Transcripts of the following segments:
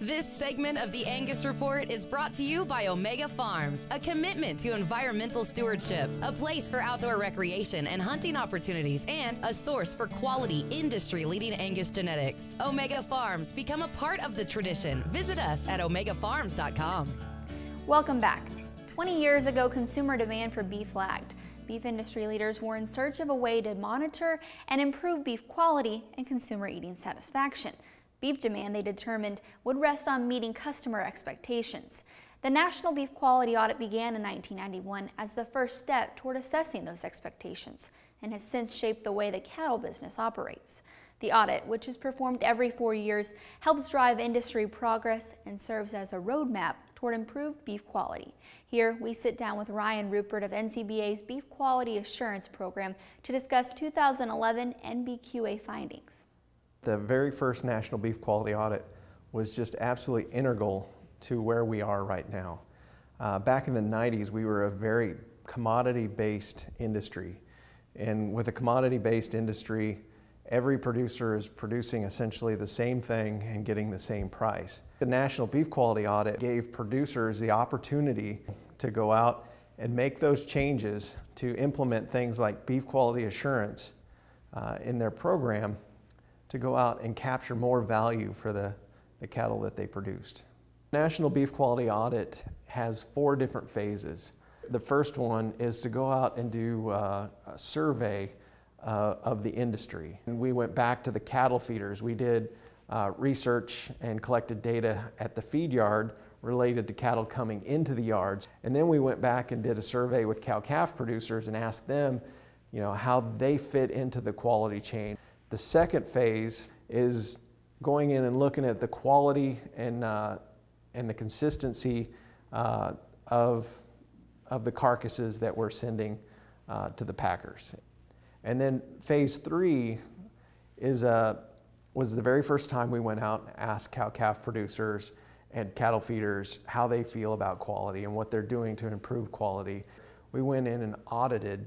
This segment of the Angus Report is brought to you by Omega Farms, a commitment to environmental stewardship, a place for outdoor recreation and hunting opportunities, and a source for quality, industry-leading Angus genetics. Omega Farms, become a part of the tradition. Visit us at omegafarms.com. Welcome back. 20 years ago, consumer demand for beef lagged. Beef industry leaders were in search of a way to monitor and improve beef quality and consumer eating satisfaction. Beef demand, they determined, would rest on meeting customer expectations. The National Beef Quality Audit began in 1991 as the first step toward assessing those expectations and has since shaped the way the cattle business operates. The audit, which is performed every 4 years, helps drive industry progress and serves as a roadmap toward improved beef quality. Here, we sit down with Ryan Ruppert of NCBA's Beef Quality Assurance Program to discuss 2011 NBQA findings. The very first National Beef Quality Audit was just absolutely integral to where we are right now. Back in the 90s, we were a very commodity-based industry. And with a commodity-based industry, every producer is producing essentially the same thing and getting the same price. The National Beef Quality Audit gave producers the opportunity to go out and make those changes to implement things like beef quality assurance in their program, to go out and capture more value for the cattle that they produced. National Beef Quality Audit has 4 different phases. The first one is to go out and do a survey of the industry. And we went back to the cattle feeders. We did research and collected data at the feed yard related to cattle coming into the yards. And then we went back and did a survey with cow-calf producers and asked them, how they fit into the quality chain. The second phase is going in and looking at the quality and the consistency of the carcasses that we're sending to the packers. And then phase 3 was the very first time we went out and asked cow-calf producers and cattle feeders how they feel about quality and what they're doing to improve quality. We went in and audited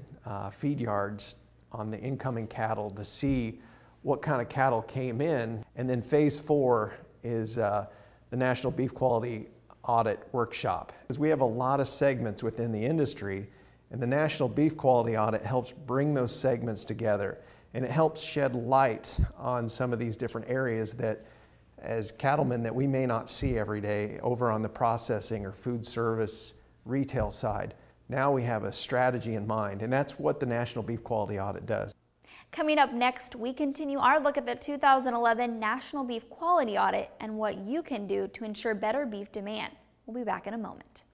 feed yards on the incoming cattle to see what kind of cattle came in. And then phase 4 is the National Beef Quality Audit Workshop. Because we have a lot of segments within the industry, and the National Beef Quality Audit helps bring those segments together, and it helps shed light on some of these different areas that, as cattlemen, that we may not see every day over on the processing or food service retail side. Now we have a strategy in mind, and that's what the National Beef Quality Audit does. Coming up next, we continue our look at the 2011 National Beef Quality Audit and what you can do to ensure better beef demand. We'll be back in a moment.